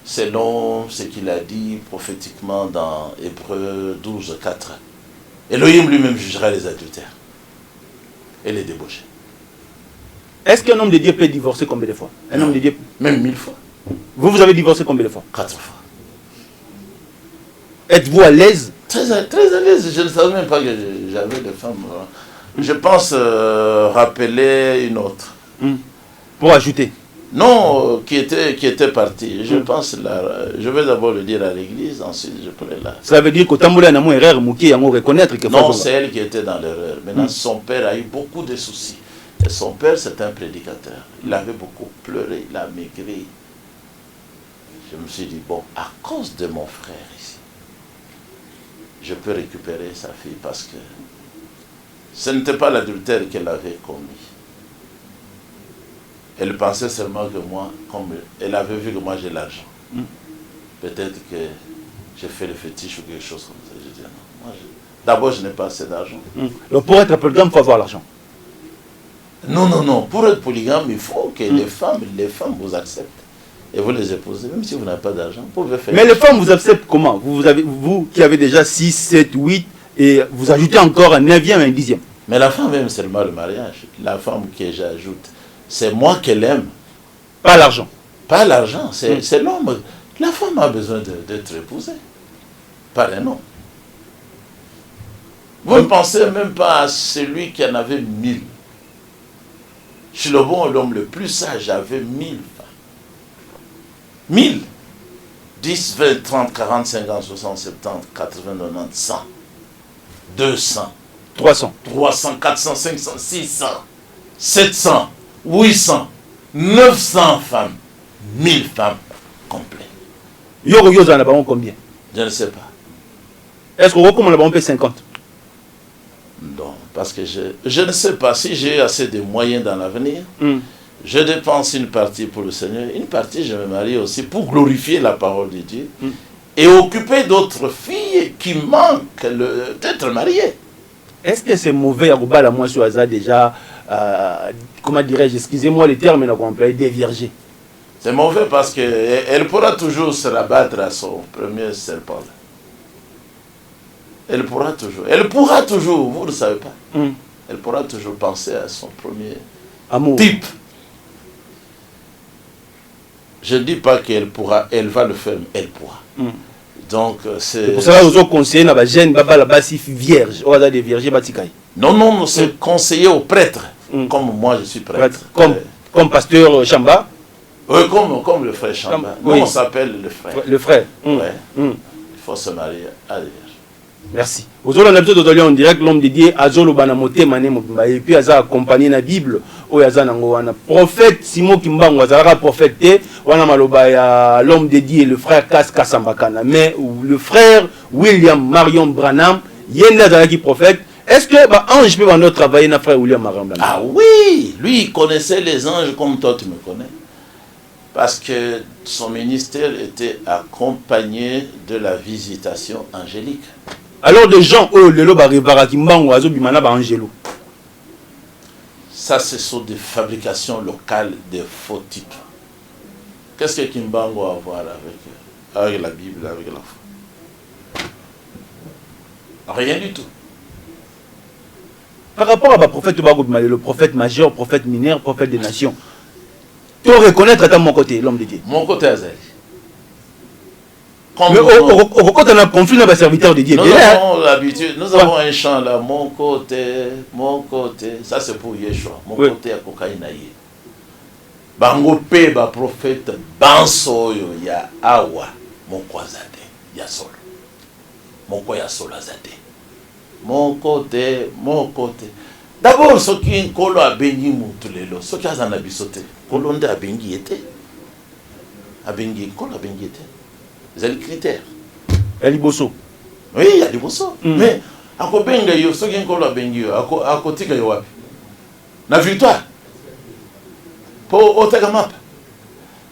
selon ce qu'il a dit prophétiquement dans Hébreux 12, 4, Elohim lui-même jugera les adultères et les débauchés. Est-ce qu'un homme de Dieu peut divorcer combien de fois? Un homme de Dieu... Même 1000 fois. Vous avez divorcé combien de fois? 4 fois. Êtes-vous à l'aise? Très à l'aise. Je ne savais même pas que j'avais des femmes. Je pense rappeler une autre. Pour ajouter? Non, qui était partie. Je pense, je vais d'abord le dire à l'église, ensuite je pourrais là. Cela veut dire que Tamboula n'a pas erreur, Mouki a reconnaître que... Non, c'est elle qui était dans l'erreur. Maintenant, son père a eu beaucoup de soucis. Et son père, c'est un prédicateur. Il avait beaucoup pleuré, il a maigri. Je me suis dit, bon, à cause de mon frère ici, je peux récupérer sa fille parce que ce n'était pas l'adultère qu'elle avait commis. Elle pensait seulement que moi, comme elle avait vu que moi j'ai l'argent, peut-être que j'ai fait le fétiche ou quelque chose comme ça. Je dis non. D'abord, je n'ai pas assez d'argent. Donc pour être polygame, il faut avoir l'argent. Non. Pour être polygame, il faut que les femmes vous acceptent. Et vous les épousez, même si vous n'avez pas d'argent, vous pouvez faire. Mais les femmes vous acceptent comment? Vous qui avez déjà 6, 7, 8, et vous ajoutez encore un 9e et un 10e. Mais la femme aime seulement le mariage. La femme que j'ajoute, c'est moi qu'elle aime. Pas l'argent. Pas l'argent, c'est l'homme. La femme a besoin d'être épousée. Pas un homme. Vous ne pensez même pas à celui qui en avait 1000. Chilobon, l'homme le plus sage, avait 1000 femmes. 1000. 10, 20, 30, 40, 50, 60, 70, 80, 90, 100. 200. 300. 300, 400, 500, 600, 700, 800, 900 femmes. 1000 femmes complètes. Yo, ça n'a pas combien? Je ne sais pas. Est-ce qu'on recommande la bombe 50? Non, parce que je ne sais pas si j'ai assez de moyens dans l'avenir. Je dépense une partie pour le Seigneur, une partie je me marie aussi pour glorifier la parole de Dieu et occuper d'autres filles qui manquent d'être mariées. Est-ce que c'est mauvais à Roubala, moi sur Hazard déjà, comment dirais-je, excusez-moi les termes, mais on emploie dévierger? C'est mauvais parce qu'elle pourra toujours se rabattre à son premier serpent. Elle pourra toujours, vous ne savez pas. Elle pourra toujours penser à son premier amour. Type. Je ne dis pas qu'elle pourra, elle va le faire, mais elle pourra. Donc, c'est pour ça que vous conseillez à la jeune Baba la vierge, ou à des vierges batikaï. Non, c'est conseillé aux prêtres, comme moi je suis prêtre. Comme pasteur Chamba. Oui, comme le frère Chamba. Nous, on s'appelle le frère. Le frère. Ouais. Il faut se marier à des vierges. Merci. Aujourd'hui, on a besoin de en direct l'homme dédié à Zolo Banamote Mané Mobimba. Et puis, il a accompagné la Bible. Où il y a un prophète Simon Kimbango, il y a un prophète, l'homme dédié, le frère Kas Kasambakana. Mais le frère William Marion Branham, il y a un prophète. Est-ce que ange peut travailler avec frère William Marion Branham? Ah oui, lui, il connaissait les anges comme toi, tu me connais. Parce que son ministère était accompagné de la visitation angélique. Alors des gens, le Kimbango, Azobimana Angelo. Ça, ce sont des fabrications locales de faux types. Qu'est-ce que Kimbango a à voir avec la Bible, avec la foi? Rien du tout. Par rapport à prophète, le prophète majeur, prophète mineur, prophète des nations, tu dois reconnaître à mon côté, l'homme de Dieu. Mon côté Azali. Mais au côté on a conflit avec les serviteurs de Dieu. Nous avons l'habitude, nous avons un chant là, mon côté, ça c'est pour Yeshua, mon côté à cocaïnaïe. Bango pe ba prophète, bansoyo ya awa, mon kwazade, ya solo. Mon quoi ya solo azade. Mon côté. D'abord, ce qui est kolo a bengi mutulelo, ce qui a zana bisote, kolonde a bengi était. A bengi, kolo a bengi était. Vous avez les critères. Eliboso. Oui, il y a des bosso. Mais, à quoi benga yo, ce qui est kolo a bengi yo, à côté que yo wapi. Na victoire. Pour Otagamap.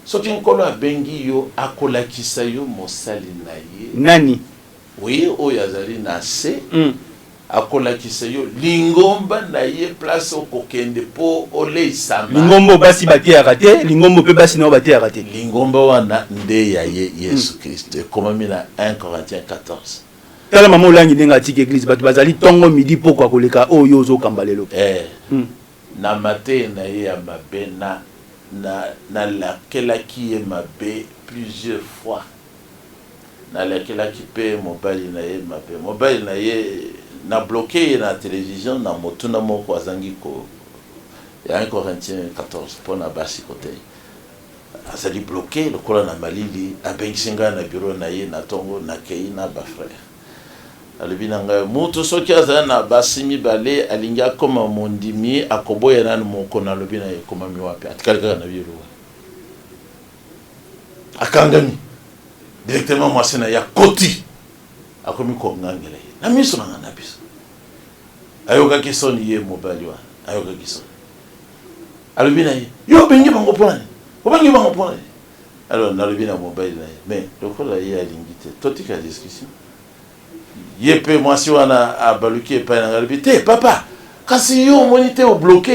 Ce qui est kolo a bengi yo, à kola kisayo, mosali naye. Nani. Oui, o yazali na se. Akola kisayo lingomba na ye place au kokende po ole isamba lingombo basi bati arate lingombo pe basi no bati arate lingomba wana nde ya Yesu Christ comme mina 1 Corinthiens 14 tala mama olangi ndenga tiki église batu bazali tongo midi poko akoleka oyo zo kambalelo na mate na ye ya mabe na lakela ki ye mabe plusieurs fois na lakela ki pe mobali na ye mabe mobali na ye na bloqué la télévision na motuna moko azangi ko ya 1 Corinthiens 14 pour na basi côté azali bloqué le kola na malili abengisinga na bureau na ye na tongo na kei na ba frère alibinanga mutu soki azana na basi mibale alinga koma mondimi akoboya na moko na lobina ye koma miwapi atkalika na biro akangami directement moi c'est na ya koti akomi ko ngangele na miso na biso ayoka kisoni ye mobali wa ayoka kisoni alobi na ye yo bengi bango pona obengi bango pona alors nalobi na mobile na ye mais lokola ye alingi te totika discussion ye pe mwasi wana abaluki epai na ngalobi te papa kasi yo omoni te obloke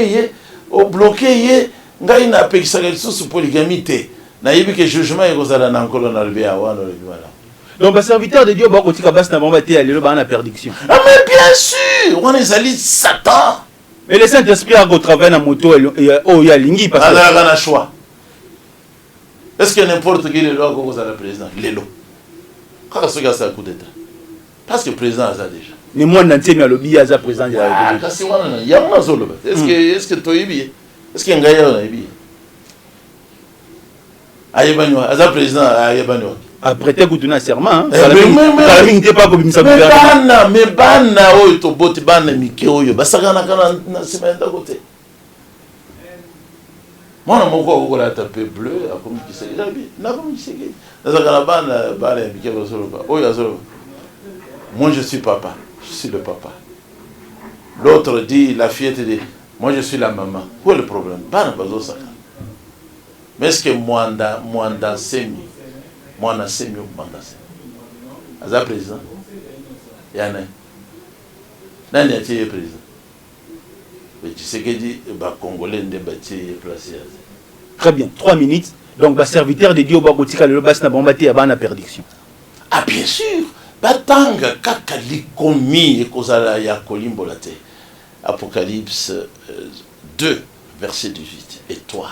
ye ngai napekisaka lisusu polygamie te nayebi ke jugement ekozala na nkolo nalobi awa nalobi wana. Donc, le serviteur de Dieu, il y a perdition. Ah, mais bien sûr, on est allé Satan. Mais le Saint-Esprit a travaillé dans la moto, il y a l'ingui. Parce qu'il y a un choix. Est-ce que n'importe qui le doit causer le président? L'élo. Quand ce gars ça coup d'état. Parce que le président a ça déjà. Mais moi, je suis le président de la République. Est-ce que tu es bien? Est-ce qu'il y a un gars qui est bien? Aïebanyo, le président Aïebanyo. Après, tu as un serment. Mais bana oyo to boti bana mike oyo basakana kana na semaine côté. Mwana moko ko la taper bleu a comme qui c'est bien. Na comme qui c'est. Nasakana bana mike basolo ba. Oyo azolo. Moi je suis papa, je suis le papa. L'autre dit la fillette dit moi je suis la maman. Quoi le problème? Bana bazo saka. Mais est-ce que mwanda semi mwana semi mwanda semi. Aza président. Yana. Nani atiye président? Mais tu sais que dit ba congolais ndé batiye placé. Très bien, 3 minutes. Donc ba serviteur de Dieu ba kotika le bas na bombati ya bana perdition. Ah bien sûr. Batanga kaka likomi ekozala ya kolimbola te. Apocalypse 2 verset 18. Et toi,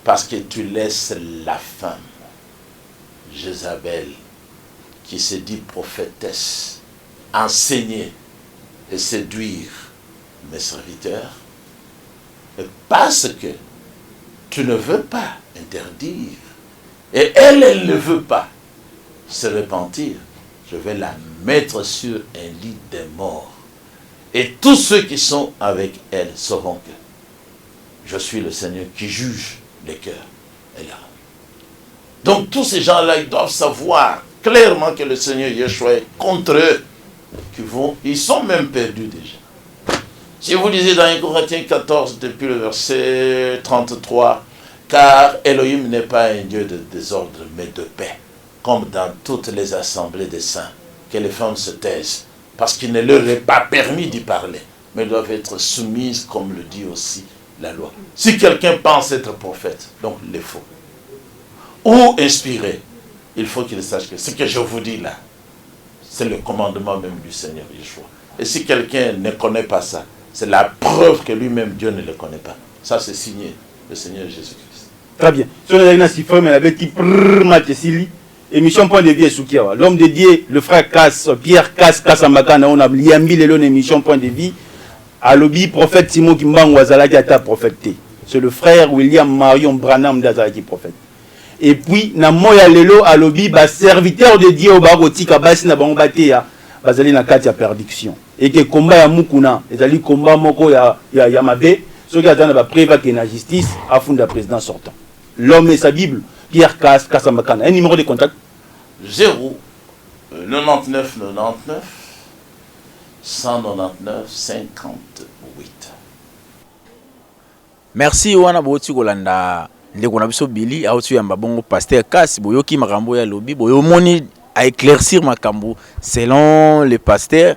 parce que tu laisses la femme Jézabel qui se dit prophétesse enseigner et séduire mes serviteurs, et parce que tu ne veux pas interdire et elle ne veut pas se repentir, je vais la mettre sur un lit des morts et tous ceux qui sont avec elle sauront que je suis le Seigneur qui juge les cœurs et l'âme. Donc tous ces gens-là, ils doivent savoir clairement que le Seigneur Yeshua est contre eux. Ils sont même perdus déjà. Si vous lisez dans 1 Corinthiens 14, depuis le verset 33, car Elohim n'est pas un Dieu de désordre, mais de paix, comme dans toutes les assemblées des saints, que les femmes se taisent, parce qu'il ne leur est pas permis d'y parler, mais doivent être soumises, comme le dit aussi la loi. Si quelqu'un pense être prophète, donc il est faux, ou inspiré, il faut qu'il sache que ce que je vous dis là, c'est le commandement même du Seigneur Yeshua. Et si quelqu'un ne connaît pas ça, c'est la preuve que lui-même Dieu ne le connaît pas. Ça c'est signé le Seigneur Jésus-Christ. Très bien. Émission Point de Vie Soukiawa. L'homme de Dieu, le frère Cass, Pierre Cass, Kassamakana, on a liambi l'émission Point de Vie. À l'obi, prophète Simon Kimbango Wazalaki a prophète. C'est le frère William Marion Branham d'Azalaki prophète. Et puis, na moya lelo à l'obi, serviteur de Dieu au barotika, basi na bangobatea, bazali na kati ya perdiction. Et que combat ya mukuna, ezali combat moko ya mabe, ceux qui attendent la préva qui est la justice, à fond de la président sortant. L'homme et sa Bible, Pierre Cass, Kassamakana. Un numéro de contact 0 99 99 199 58. Merci wana boti kolanda ndeko na biso Billy autu yamba bongo pasteur Cass boyoki makambo ya lobi boyomoni à éclaircir makambo selon les pasteurs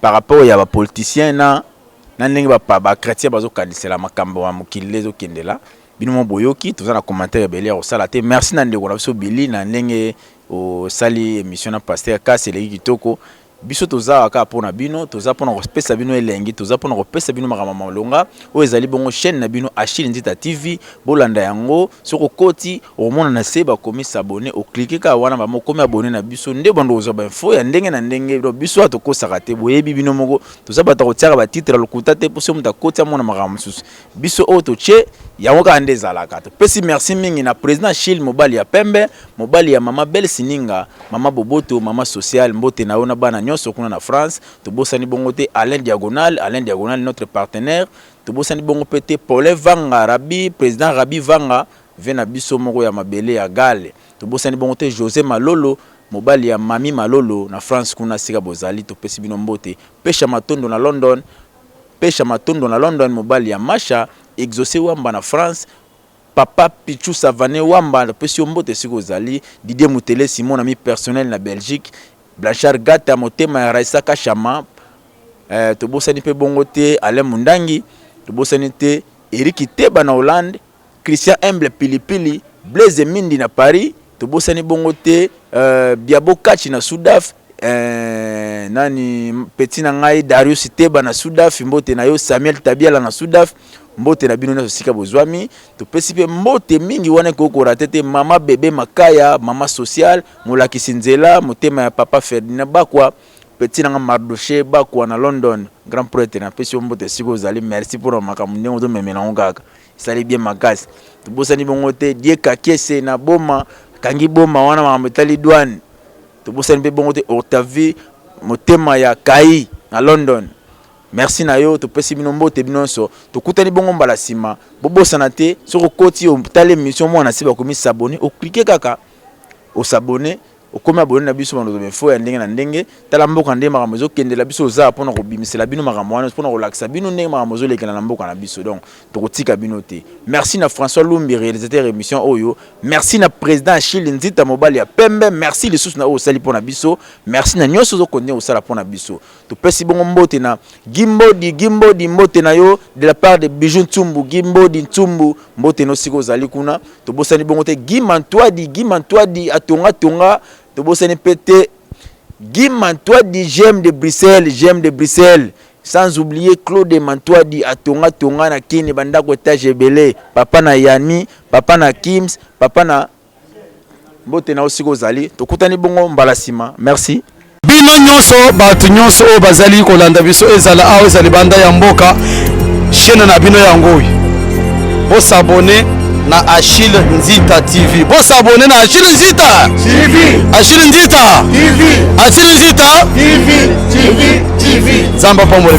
par rapport ya ba politiciens na ndenge ba chrétien bazo kanisela makambo wa mokili zo kendela bino boyoki toza na commentaire Belia au salate. Merci na ndeko na biso Billy na ndenge au sali émission na pasteur Cass eleki kitoko biso toza aka pona bino toza pona kopesa bino elengi toza pona kopesa bino makamama malonga o ezali bongo chaîne na bino Achille Nzita TV bolanda yango soko koti omona na seba komi s'abonner o cliquer ka wana ba mokomi abonner na biso nde bando oza ba info ya ndenge na ndenge biso atokosaka te boyebi bino moko toza bata kotiaka ba titre lokuta te pour somuta koti amona makamama susu biso oto che yango ka nde zalaka to pesi merci mingi na président Achille mobali ya pembe mobali ya mama Belle Sininga mama Boboto mama social mbote na ona bana nyonso kuna na France to bosani bongo te Alain Diagonal notre partenaire to bosani bongo pété Paul Vanga Rabi président Rabi Vanga vena biso moko ya mabele ya gale to bosani bongo te José Malolo mobali ya mami Malolo na France kuna sika bozali to pesi bino mbote pesha matondo na London mobali ya Masha exaucé wamba na France. Papa Pichou Savané wamba pesi mbote siko zali. Didier Moutele Simon ami personnel na Belgique. Blanchard Gata motema ya Raissa Kachama. Tobosani pe bongote Alain Mundangi. Tobosani te Eric Teba na Hollande. Christian Humble Pilipili. Blaise Mindi na Paris. Tobosani bongote Biabo Kachi na Soudaf. Nani petit na ngai Darius Teba na Soudaf. Mbote na yo Samuel Tabiala na Soudaf. Mbote na bino na sika bozwami. Topesi pe mbote mingi wana koko ratete mama bébé Makaya, mama social, Molakisi Nzela, motema ya papa Ferdinand Bakwa, petit na Mardoché Bakwa na London, grand prêtre na pesi mbote siko zali. Merci pour makamunde ozo memela ngaka. Sali bien makasi. Tobosani bongote Die Kakese na Boma, Kangi Boma wana mametali douane. Tobosani pe bongote Octavie, motema ya Kai na London. Merci na yo, topesi bino mbote binonso. Tokutani bongo mbala sima. Bobo sanate, soko koti o tale mission mo na siba komi s'abonner, o cliquer kaka. O s'abonner, o komi abonner na biso bando info ya ndenge na ndenge. Tala mboka ndenge makamozo kende la biso za pona ko bimisela bino makamwana, pona ko laksa bino ndenge makamozo lekela na mboka na biso. Donc, tokotika bino te. Merci na François Lumbi réalisateur émission Oyo. Merci na président Achille Nzita Mobali ya Pembe. Merci les sous na o sali pona biso. Merci na nyoso zo konne o sala pona biso. Topesi bongo mbote na Gimbo di mbote na yo de la part de Bijou Ntumbu. Gimbo di Ntumbu mbote no siko zali kuna. Tobosani bongo te Gimantwadi atonga. Tobosani pete Gimantwadi j'aime de Bruxelles. Sans oublier Claude Mantwadi atonga na kini bandako etage ebele. Papa na Yani, papa na Kims, papa na mbote na osiko zali. Tokutani bongo mbala sima. Merci. Bino nyonso batu nyonso o bazali kolanda biso ezala awe ezali banda ya mboka chaîne na bino ya ngoi. Bo s'abonner na Achille Nzita TV. Bo s'abonner na Achille Nzita TV. Achille Nzita TV. Achille Nzita TV. Zamba pombo